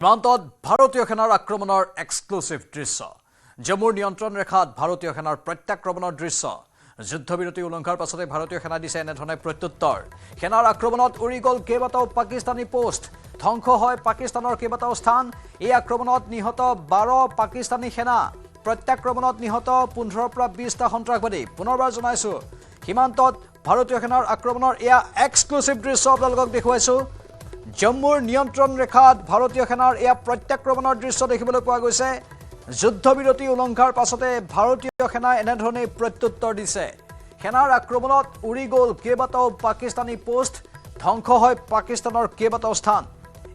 সীমান্তত ভাৰতীয় সেনাৰ আক্ৰমণৰ এক্সক্লুচিভ দৃশ্য। জম্মুৰ নিয়ন্ত্ৰণ ৰেখাত ভাৰতীয় সেনাৰ প্ৰত্যাক্ৰমণৰ দৃশ্য। যুদ্ধবিৰতি উলংঘাৰ পাছতে ভাৰতীয় সেনা দিছে এনেধৰণে প্ৰত্যুত্তৰ। সেনাৰ আক্ৰমণত উৰি গ'ল কেইবাটাও পাকিস্তানী পোষ্ট, ধ্বংস হয় পাকিস্তানৰ কেইবাটাও স্থান। এই আক্ৰমণত নিহত 12 পাকিস্তানী সেনা, প্ৰত্যাক্ৰমণত নিহত 15ৰ পৰা 20টা সন্ত্ৰাসবাদী। পুনৰবাৰ জনাইছো, সীমান্তত ভাৰতীয় সেনাৰ আক্ৰমণৰ এয়া এক্সক্লুচিভ দৃশ্য আপোনালোকক দেখুৱাইছো। জম্মুৰ নিয়ন্ত্ৰণ ৰেখাত ভাৰতীয় সেনাৰ এয়া প্ৰত্যাক্ৰমণৰ দৃশ্য দেখিবলৈ পোৱা গৈছে। যুদ্ধবিৰতি উলংঘাৰ পাছতে ভাৰতীয় সেনাই এনেধৰণে প্ৰত্যুত্তৰ দিছে। সেনাৰ আক্ৰমণত উৰি গ'ল কেইবাটাও পাকিস্তানী পোষ্ট, ধ্বংস হয় পাকিস্তানৰ কেইবাটাও স্থান।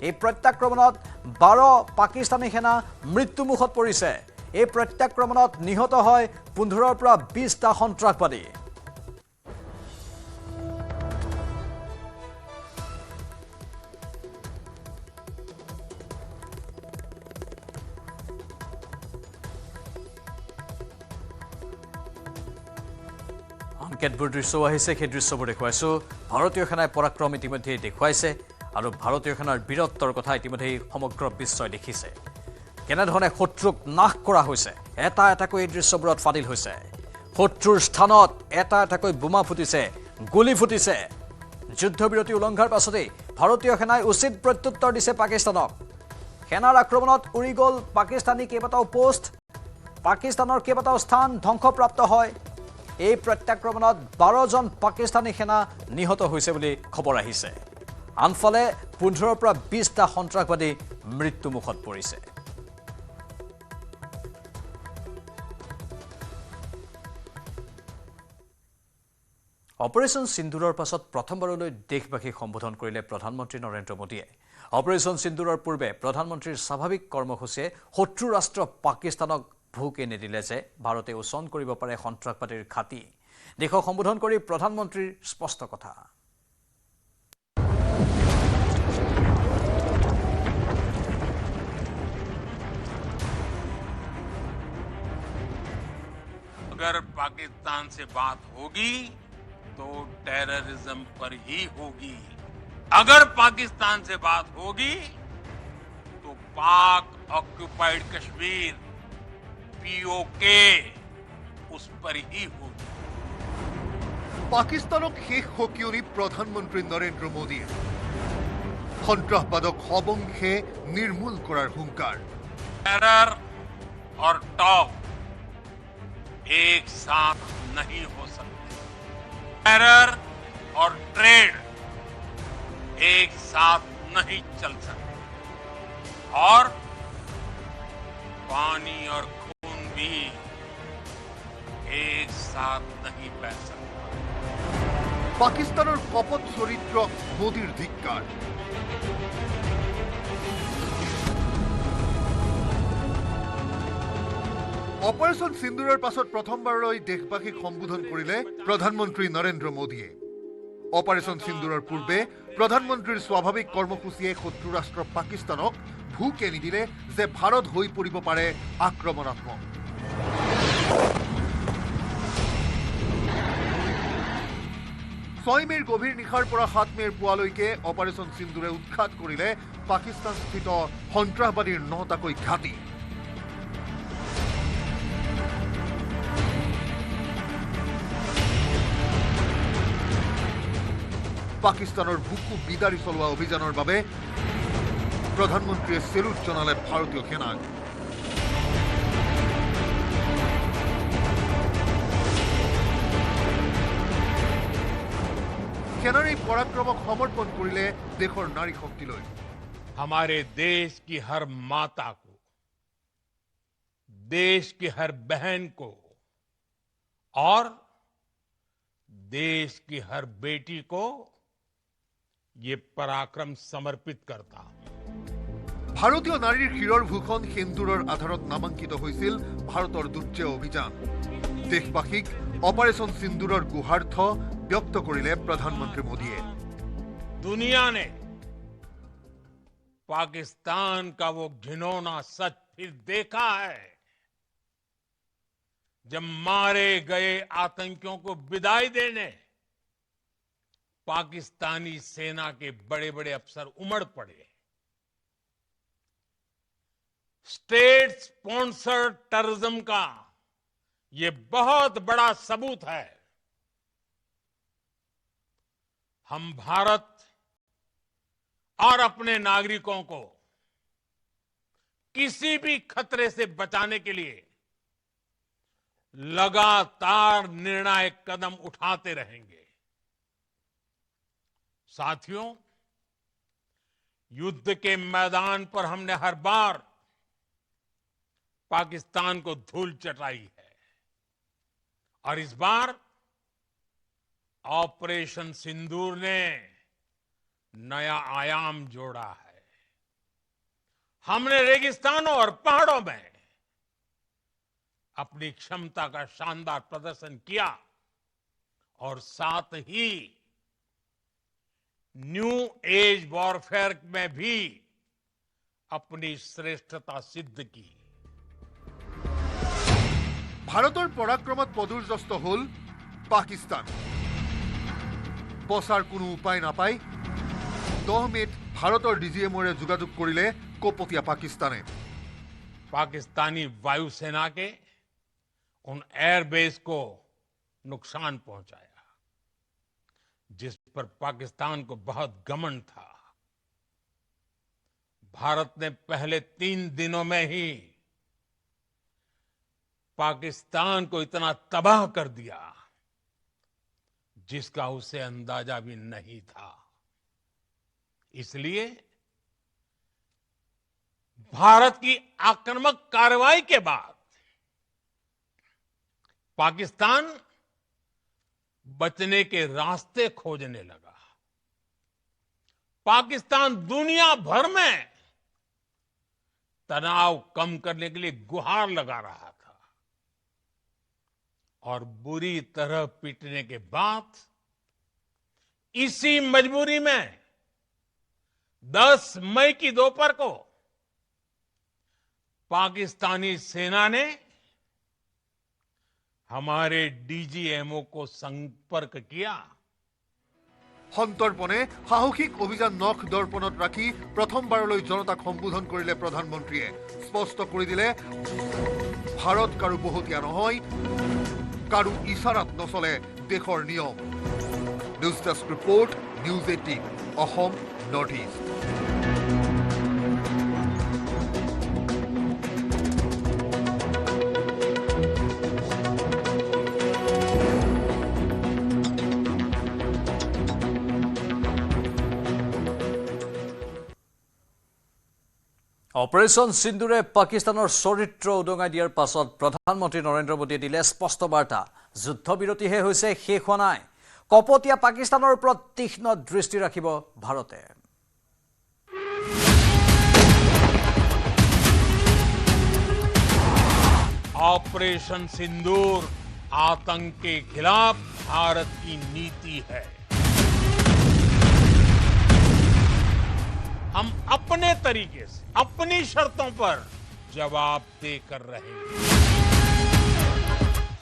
এই প্ৰত্যাক্ৰমণত 12 পাকিস্তানী সেনা মৃত্যুমুখত পৰিছে। এই প্ৰত্যাক্ৰমণত নিহত হয় 15ৰ পৰা 20টা সন্ত্ৰাসবাদী। কেতবোৰ দৃশ্যও আহিছে, সেই দৃশ্যবোৰ দেখুৱাইছো। ভাৰতীয় সেনাই পৰাক্ৰম ইতিমধ্যে দেখুৱাইছে আৰু ভাৰতীয় সেনাৰ বীৰত্বৰ কথা ইতিমধ্যে সমগ্ৰ বিশ্বই দেখিছে। কেনেধৰণে শত্ৰুক নাশ কৰা হৈছে, এটা এটাকৈ এই দৃশ্যবোৰত ফাদিল হৈছে। শত্ৰুৰ স্থানত এটা এটাকৈ বোমা ফুটিছে, গুলী ফুটিছে। যুদ্ধবিৰতি উলংঘাৰ পাছতেই ভাৰতীয় সেনাই উচিত প্ৰত্যুত্তৰ দিছে পাকিস্তানক। সেনাৰ আক্ৰমণত উৰি গ'ল পাকিস্তানী কেইবাটাও পোষ্ট, পাকিস্তানৰ কেইবাটাও স্থান ধ্বংসপ্ৰাপ্ত হয়। এই প্ৰত্যাক্ৰমণত 12জন পাকিস্তানী সেনা নিহত হৈছে বুলি খবৰ আহিছে। আনফালে 15ৰ পৰা 20টা সন্ত্ৰাসবাদী মৃত্যুমুখত পৰিছে। অপাৰেশ্যন সিন্দুৰৰ পাছত প্ৰথমবাৰলৈ দেশবাসীক সম্বোধন কৰিলে প্ৰধানমন্ত্ৰী নৰেন্দ্ৰ মোদীয়ে। অপাৰেশ্যন সিন্দুৰৰ পূৰ্বে প্ৰধানমন্ত্ৰীৰ স্বাভাৱিক কৰ্মসূচীয়ে শত্ৰু ৰাষ্ট্ৰ পাকিস্তানক ভুকে নিদিলে যে ভাৰতে ওচন কৰিব পাৰে সন্ত্ৰাসবাদীৰ ঘাটি। দেশক সম্বোধন কৰি প্ৰধানমন্ত্ৰীৰ স্পষ্ট কথা। अगर पाकिस्तान से बात होगी तो टेररिज्म पर ही होगी। अगर पाकिस्तान से बात होगी तो पाक ऑक्युपाइड कश्मीर पीओके उस पर ही होगी। पाकिस्तानक शेष हकियनी प्रधानमंत्री नरेंद्र मोदी सन्त्रासबादक सबंशे निर्मूल करार हुंकार। टेरर और टॉप एक साथ नहीं हो सकते। टेरर और ट्रेड एक साथ नहीं चल सकते और पानी और खून भी एक साथ नहीं बह सकते। पाकिस्तानर कपट चरित्र मोदीर धिक्कार। অপাৰেশ্যন সিন্দুৰৰ পাছত প্ৰথমবাৰলৈ দেশবাসীক সম্বোধন কৰিলে প্ৰধানমন্ত্ৰী নৰেন্দ্ৰ মোদীয়ে। অপাৰেশ্যন সিন্দুৰৰ পূৰ্বে প্ৰধানমন্ত্ৰীৰ স্বাভাৱিক কৰ্মসূচীয়ে শত্ৰু ৰাষ্ট্ৰ পাকিস্তানক ভুকে নিদিলে যে ভাৰত হৈ পৰিব পাৰে আক্ৰমণাত্মক। 6 মেৰ গভীৰ নিশাৰ পৰা 7 মেৰ পুৱালৈকে অপাৰেশ্যন সিন্দুৰে উৎখাত কৰিলে পাকিস্তানস্থিত সন্ত্ৰাসবাদীৰ 9টাকৈ ঘাটি। পাকিস্তানৰ বুকু বিদাৰি চলোৱা অভিযানৰ বাবে প্ৰধানমন্ত্ৰীয়ে চেলুট জনালে ভাৰতীয় সেনাক। সেনাৰ এই পৰাক্ৰমক সমৰ্পণ কৰিলে দেশৰ নাৰী শক্তিলৈ। हमारे देश की हर माता को, देश की हर बहन को और देश की हर बेटी को ये पराक्रम समर्पित करता हूं। ভাৰতীয় নাৰীৰ শিৰৰ ভূষণ সিন্দুৰৰ আধাৰত নামাঙ্কিত হৈছিল ভাৰতৰ দুৰ্জয় অভিযান। দেশবাসীক অপাৰেশ্যন সিন্দুৰৰ গুহাৰ্থ ব্যক্ত কৰিলে প্ৰধানমন্ত্ৰী মোদীয়ে। दुनिया ने पाकिस्तान का वो घिनौना सच फिर देखा है जब मारे गए आतंकियों को विदाई देने पाकिस्तानी सेना के बड़े बड़े अफसर उमड़ पड़े। स्टेट स्पॉन्सर्ड टेररिज्म का ये बहुत बड़ा सबूत है। हम भारत और अपने नागरिकों को किसी भी खतरे से बचाने के लिए लगातार निर्णायक कदम उठाते रहेंगे। साथियों, युद्ध के मैदान पर हमने हर बार पाकिस्तान को धूल चटाई है और इस बार ऑपरेशन सिंदूर ने नया आयाम जोड़ा है। हमने रेगिस्तानों और पहाड़ों में अपनी क्षमता का शानदार प्रदर्शन किया और साथ ही न्यू एज वॉरफेयर में भी अपनी श्रेष्ठता सिद्ध की। ভাৰতৰ পৰাক্ৰমত পদুৰ্যস্ত হল পাকিস্তান। বচাৰ কোনো উপায় নাপায় 10 মেত ভাৰতৰ ডিজিএমৰে যোগাযোগ কৰিলে কোপতীয়া পাকিস্তানে। पाकिस्तानी वायुसेना के उन एयरबेस को नुकसान पहुंचाया जिस पर पाकिस्तान को बहुत घमंड था। भारत ने पहले 3 दिनों में ही पाकिस्तान को इतना तबाह कर दिया जिसका उसे अंदाजा भी नहीं था। इसलिए भारत की आक्रामक कार्रवाई के बाद पाकिस्तान बचने के रास्ते खोजने लगा। पाकिस्तान दुनिया भर में तनाव कम करने के लिए गुहार लगा रहा था और बुरी तरह पीटने के बाद इसी मजबूरी में 10 मई की दोपहर को पाकिस्तानी सेना ने हमारे डीजीएमओ को संपर्क किया। সন্তৰ্পণে সাহসিক অভিযান নখ দৰ্পণত ৰাখি প্ৰথমবাৰলৈ জনতাক সম্বোধন কৰিলে প্ৰধানমন্ত্ৰীয়ে। স্পষ্ট কৰি দিলে ভাৰত কাৰো বহুতীয়া নহয়, কাৰো ইছাৰাত নচলে দেশৰ নিয়ম। News desk report, news 18 Assam north east. Operation সিন্দুৰে পাকিস্তানৰ চৰিত্ৰ উদঙাই দিয়াৰ পাছত প্ৰধানমন্ত্ৰী নৰেন্দ্ৰ মোদীয়ে দিলে স্পষ্ট বাৰ্তা। যুদ্ধবিৰতিহে হৈছে শেষ হোৱা নাই। কপতীয়া পাকিস্তানৰ ওপৰত তীক্ষ্ণ দৃষ্টি ৰাখিব ভাৰতে। ऑपरेशन सिंदूर आतंक के खिलाफ भारत की नीति है। हम अपने तरीके से अपनी शर्तों पर जवाबदेह कर रहे हैं।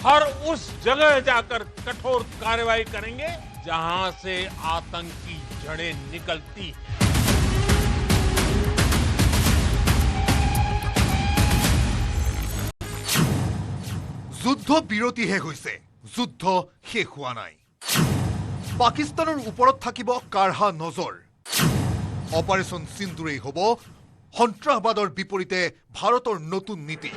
हर उस जगह जाकर कठोर कार्रवाई करेंगे जहां से आतंक की जड़ें निकलती हैं। যুদ্ধ বিৰতিহে হৈছে, যুদ্ধ শেষ হোৱা নাই। পাকিস্তানৰ ওপৰত থাকিব কাঢ়া নজৰ। অপাৰেশ্যন সিন্দুৰেই হ'ব সন্ত্ৰাসবাদৰ বিপৰীতে ভাৰতৰ নতুন নীতি।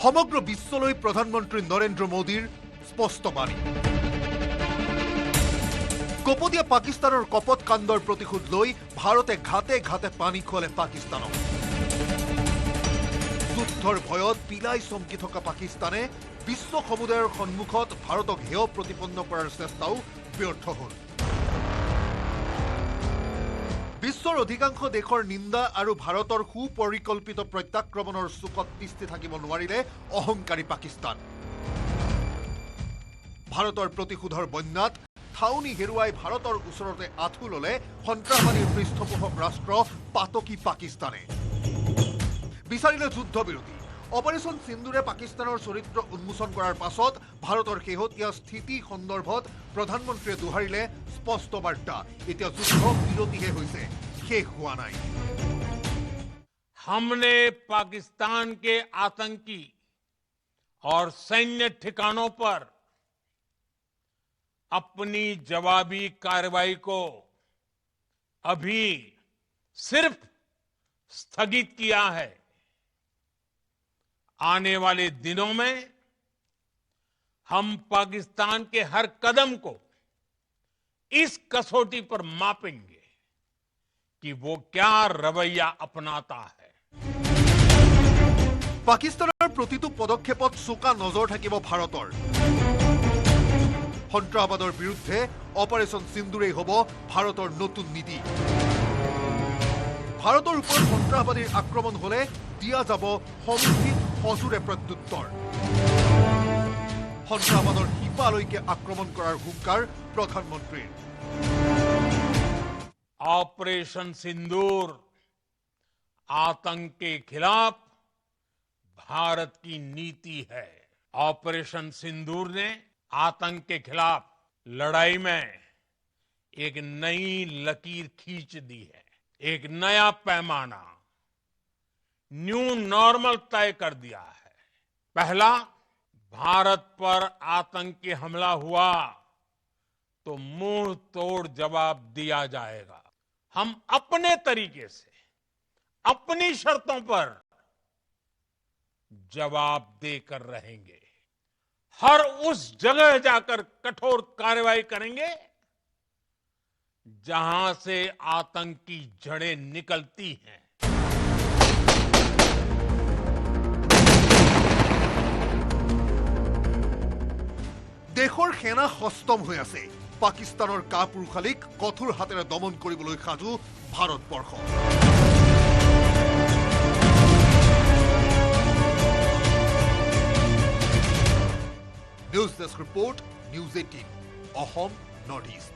সমগ্ৰ বিশ্বলৈ প্ৰধানমন্ত্ৰী নৰেন্দ্ৰ মোদীৰ স্পষ্ট বাণী। কপতীয়া পাকিস্তানৰ কপট কাণ্ডৰ প্ৰতিশোধ লৈ ভাৰতে ঘাটে ঘাটে পানী খুৱালে পাকিস্তানক। যুদ্ধৰ ভয়ত পিলাই চমকি থকা পাকিস্তানে বিশ্ব সমুদায়ৰ সন্মুখত ভাৰতক হেয় প্ৰতিপন্ন কৰাৰ চেষ্টাও ব্যৰ্থ হ'ল। বিশ্বৰ অধিকাংশ দেশৰ নিন্দা আৰু ভাৰতৰ সুপৰিকল্পিত প্ৰত্যাক্ৰমণৰ চুকত তিষ্ঠি থাকিব নোৱাৰিলে অহংকাৰী পাকিস্তান। ভাৰতৰ প্ৰতিশোধৰ বন্যাত ঠাউনি হেৰুৱাই ভাৰতৰ ওচৰতে আঁঠু ল'লে সন্ত্ৰাসবাদীৰ পৃষ্ঠপোষক ৰাষ্ট্ৰ পাতকী পাকিস্তানে। বিচাৰিলে যুদ্ধবিৰতি। অপাৰেশ্যন সিন্দুৰে পাকিস্তানৰ চৰিত্ৰ উন্মোচন কৰাৰ পাছত ভাৰতৰ শেহতীয়া স্থিতি সন্দৰ্ভত প্ৰধানমন্ত্ৰীয়ে দোহাৰিলে স্পষ্ট বাৰ্তা এতিয়া যুদ্ধ বিৰতিহে হৈছে শেষ হোৱা নাই हमने पाकिस्तान के आतंकी और सैन्य ठिकानों पर अपनी जवाबी कार्रवाई को अभी सिर्फ स्थगित किया है आने वाले दिनों में हम पाकिस्तान के हर कदम को इस कसौटी पर मापेंगे कि वो क्या रवैया अपनाता है পাকিস্তানৰ প্ৰতিটো পদক্ষেপত চোকা নজৰ থাকিব ভাৰতৰ সন্ত্ৰাসবাদৰ বিৰুদ্ধে অপাৰেচন সিন্দুৰেই হ'ব ভাৰতৰ নতুন নীতি ভাৰতৰ ওপৰত সন্ত্ৰাসবাদীৰ আক্ৰমণ হলে দিয়া যাব সমুচিত সজোৰে প্ৰত্যুত্তৰ সন্ত্ৰাসবাদৰ শিপালৈকে আক্ৰমণ কৰাৰ হুংকাৰ প্ৰধানমন্ত্ৰীৰ ऑपरेशन सिंदूर आतंक के खिलाफ भारत की नीति है ऑपरेशन सिंदूर ने आतंक के खिलाफ लड़ाई में एक नई लकीर खींच दी है एक नया पैमाना न्यू नॉर्मल तय कर दिया है पहला भारत पर आतंकी हमला हुआ तो मुंह तोड़ जवाब दिया जाएगा हम अपने तरीके से अपनी शर्तों पर जवाब देकर रहेंगे हर उस जगह जाकर कठोर कार्रवाई करेंगे जहां से आतंक की जड़ें निकलती हैं দেশৰ সেনা সষ্টম হৈ আছে পাকিস্তানৰ কাপুৰুষালিক কঠোৰ হাতেৰে দমন কৰিবলৈ সাজু Bharatvarsha news desk report news 18 Assam north east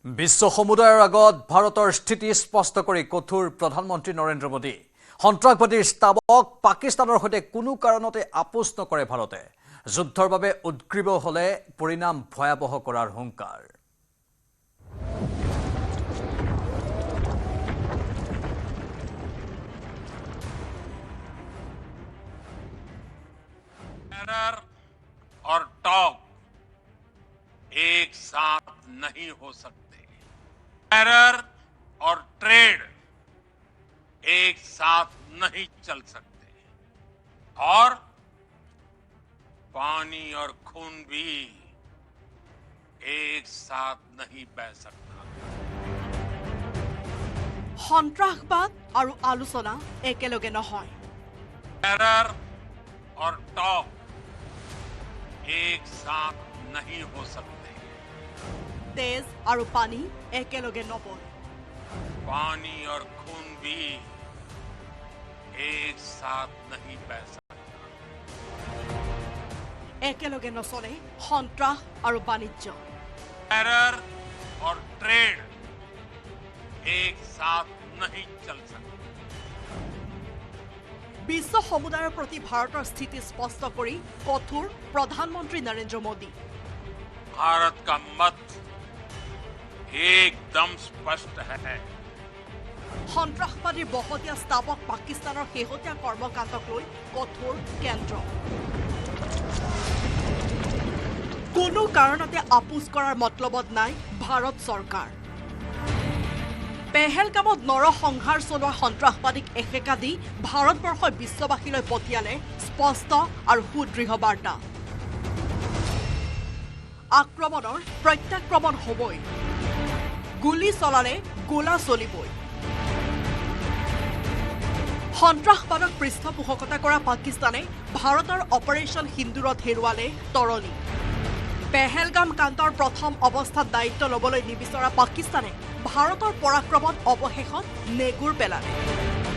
বিশ্ব সমুদায়ৰ আগত ভাৰতৰ স্থিতি স্পষ্ট কৰি কঠোৰ প্ৰধানমন্ত্ৰী নৰেন্দ্ৰ মোদী সন্ত্ৰাসবাদীৰ স্তাৱক পাকিস্তানৰ সৈতে কোনো কাৰণতে আপোচ নকৰে ভাৰতে যুদ্ধৰ বাবে উদ্গ্ৰীব হলে পৰিণাম ভয়াবহ কৰাৰ হুংকাৰ टेरर और टॉक एक साथ नहीं हो सकते टेरर और ट्रेड एक साथ नहीं चल सकते और पानी और खून भी एक साथ नहीं बह सकता সন্ত্ৰাসবাদ আৰু আলোচনা একেলগে নহয় टेरर और टॉक एक साथ नहीं हो सकते তেজ আৰু পানী একেলগে নপৰে पानी और खून भी एक साथ नहीं बह सकता একেলগে নচলে সন্ত্ৰাস আৰু বাণিজ্য टेरर और ट्रेड एक साथ नहीं चल सकते বিশ্ব সমুদায়ৰ প্ৰতি ভাৰতৰ স্থিতি স্পষ্ট কৰি কঠোৰ প্ৰধানমন্ত্ৰী নৰেন্দ্ৰ মোদী भारत का मत एकदम स्पष्ट है সন্ত্ৰাসবাদীৰ বহতীয়া স্তাৱক পাকিস্তানৰ শেহতীয়া কৰ্মকাণ্ডক লৈ কঠোৰ কেন্দ্ৰ কোনো কাৰণতে আপোচ কৰাৰ মতলবত নাই ভাৰত চৰকাৰ পেহেলগামত নৰসংহাৰ চলোৱা সন্ত্ৰাসবাদীক এসেকা দি ভাৰতবৰ্ষই বিশ্ববাসীলৈ পঠিয়ালে স্পষ্ট আৰু সুদৃঢ় বাৰ্তা আক্ৰমণৰ প্ৰত্যাক্ৰমণ হ'বই গুলি চলালে গোলা চলিবই সন্ত্ৰাসবাদক পৃষ্ঠপোষকতা কৰা পাকিস্তানে ভাৰতৰ অপাৰেচন সিন্দুৰত হেৰুৱালে তৰণী পেহেলগাম কাণ্ডৰ প্ৰথম অৱস্থাত দায়িত্ব ল'বলৈ নিবিচৰা পাকিস্তানে ভাৰতৰ পৰাক্ৰমত অৱশেষত নেগুৰ পেলালে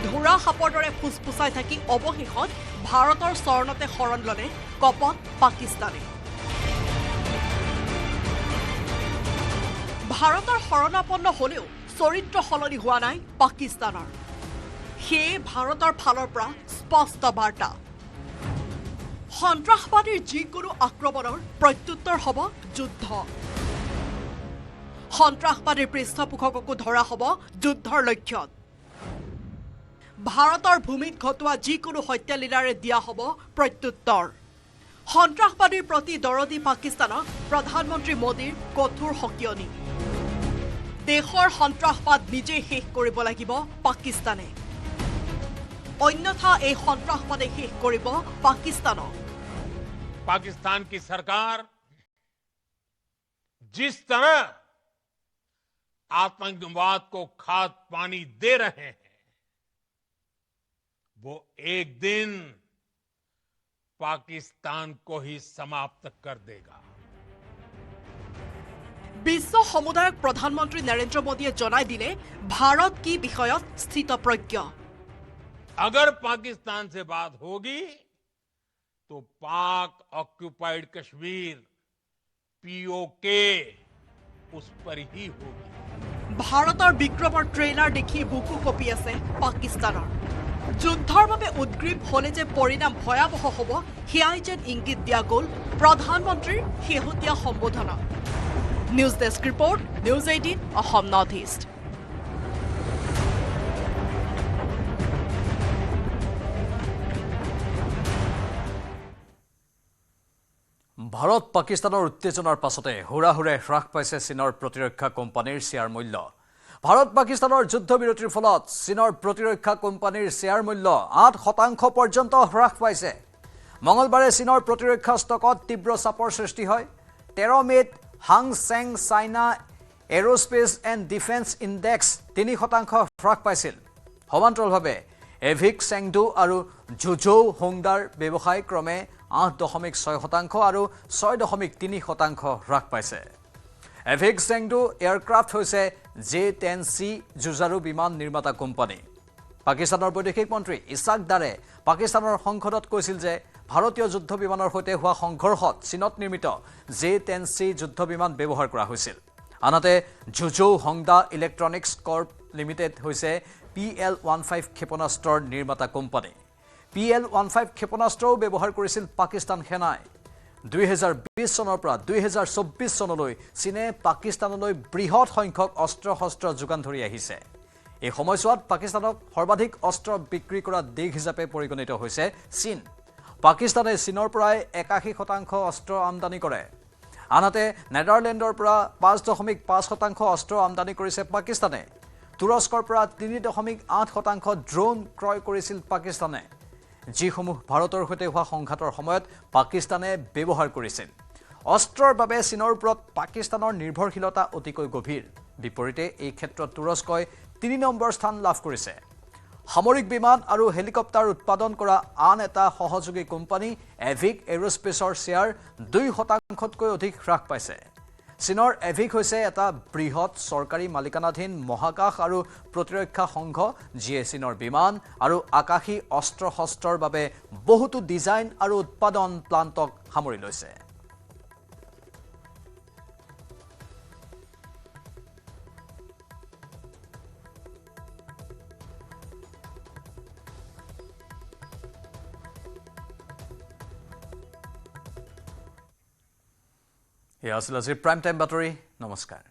ধৰা সাপৰ দৰে ফুচফুচাই থাকি অৱশেষত ভাৰতৰ চৰণতে শৰণ ল'লে কপট পাকিস্তানে ভাৰতৰ শৰণাপন্ন হ'লেও চৰিত্ৰ সলনি হোৱা নাই পাকিস্তানৰ সেয়ে ভাৰতৰ ফালৰ পৰা স্পষ্ট বাৰ্তা সন্ত্ৰাসবাদীৰ যিকোনো আক্ৰমণৰ প্ৰত্যুত্তৰ হ'ব যুদ্ধ সন্ত্ৰাসবাদীৰ পৃষ্ঠপোষককো ধৰা হ'ব যুদ্ধৰ লক্ষ্যত ভাৰতৰ ভূমিত ঘটোৱা যিকোনো হত্যালীলাৰে দিয়া হ'ব প্ৰত্যুত্তৰ সন্ত্ৰাসবাদীৰ প্ৰতি দৰদী পাকিস্তানক প্ৰধানমন্ত্ৰী মোদীৰ কঠোৰ সকিয়নি দেশৰ সন্ত্ৰাসবাদ নিজে শেষ কৰিব লাগিব পাকিস্তানে अन्यथा এই সন্ত্ৰাসবাদে শেষ কৰিব পাকিস্তানক पाकिस्तान की सरकार जिस तरह आतंकवाद को खाद पानी दे रहे हैं वो एक दिन पाकिस्तान को ही समाप्त कर देगा বিশ্ব সমুদায়ক প্ৰধানমন্ত্ৰী নৰেন্দ্ৰ মোদীয়ে জনাই দিলে ভাৰত কি বিষয়ত স্থিতপ্ৰজ্ঞ अगर पाकिस्तान से बात होगी तो पाक ऑक्युपाइड कश्मीर पीओके उस पर ही होगी ভাৰতৰ বিক্ৰমৰ ট্ৰেইলাৰ দেখি বুকু কপি আছে পাকিস্তানৰ যুদ্ধৰ বাবে উদ্গ্ৰীৱ হলে যে পৰিণাম ভয়াৱহ হ'ব হিয়াই যেন ইংগিত দিয়া গ'ল প্ৰধানমন্ত্ৰীৰ শেহতীয়া সম্বোধনা news desk report news 18 Assam north east Bharat পাকিস্তানৰ উত্তেজনাৰ পাছতে হুৰাহুৰে হ্ৰাস পাইছে চীনৰ প্ৰতিৰক্ষা কোম্পানীৰ শ্বেয়াৰ মূল্য ভাৰত পাকিস্তানৰ যুদ্ধবিৰতিৰ ফলত চীনৰ প্ৰতিৰক্ষা কোম্পানীৰ শ্বেয়াৰ মূল্য 8% পৰ্যন্ত হ্ৰাস পাইছে মঙলবাৰে চীনৰ প্ৰতিৰক্ষা ষ্টকত তীব্ৰ চাপৰ সৃষ্টি হয় 13 মেত হাং চেং China aerospace and defence index 3% হ্ৰাস পাইছিল সমান্তৰালভাৱে এভিক চেংডু আৰু জুজৌ হোংডাৰ ব্যৱসায় ক্ৰমে 8.6% আৰু 6.3% হ্ৰাস পাইছে এভিক চেংডু এয়াৰক্ৰাফ্ট হৈছে J-10C যুঁজাৰু বিমান নিৰ্মাতা কোম্পানী পাকিস্তানৰ বৈদেশিক মন্ত্ৰী ইছাক দাৰে পাকিস্তানৰ সংসদত কৈছিল যে ভাৰতীয় যুদ্ধ বিমানৰ সৈতে হোৱা সংঘৰ্ষত চীনত নিৰ্মিত J-10C যুদ্ধ বিমান ব্যৱহাৰ কৰা হৈছিল আনহাতে জুজৌ হোংডা ইলেক্ট্ৰনিক্স কৰ্প লিমিটেড হৈছে PL-15 ক্ষেপণাস্ত্ৰৰ নিৰ্মাতা কোম্পানী PL-15 ক্ষেপণাস্ত্ৰও ব্যৱহাৰ কৰিছিল পাকিস্তান সেনাই 2020 চনৰ পৰা 2024 চনলৈ চীনে পাকিস্তানলৈ বৃহৎ সংখ্যক অস্ত্ৰ-শস্ত্ৰ যোগান ধৰি আহিছে এই সময়ছোৱাত পাকিস্তানক সৰ্বাধিক অস্ত্ৰ বিক্ৰী কৰা দেশ হিচাপে পৰিগণিত হৈছে চীন পাকিস্তানে চীনৰ পৰা 81% অস্ত্ৰ আমদানি কৰে আনহাতে নেদাৰলেণ্ডৰ পৰা 5.5% অস্ত্ৰ আমদানি কৰিছে পাকিস্তানে তুৰস্কৰ পৰা 3.8% ড্ৰোন ক্ৰয় কৰিছিল পাকিস্তানে যিসমূহ ভাৰতৰ সৈতে হোৱা সংঘাতৰ সময়ত পাকিস্তানে ব্যৱহাৰ কৰিছিল অস্ত্ৰৰ বাবে চীনৰ ওপৰত পাকিস্তানৰ নিৰ্ভৰশীলতা অতিকৈ গভীৰ বিপৰীতে এই ক্ষেত্ৰত তুৰস্কই 3 নম্বৰ স্থান লাভ কৰিছে সামৰিক বিমান আৰু হেলিকপ্টাৰ উৎপাদন কৰা আন এটা সহযোগী কোম্পানী এভিক এৰোস্পেচৰ শ্বেয়াৰ 2%তকৈ অধিক হ্ৰাস পাইছে চীনৰ এভিক হৈছে এটা বৃহৎ চৰকাৰী মালিকানাধীন মহাকাশ আৰু প্ৰতিৰক্ষা সংঘ যিয়ে চীনৰ বিমান আৰু আকাশী অস্ত্ৰ-শস্ত্ৰৰ বাবে বহুতো ডিজাইন আৰু উৎপাদন প্লাণ্টক সামৰি লৈছে এয়া আছিল আজিৰ প্ৰাইম টাইম বাতৰি নমস্কাৰ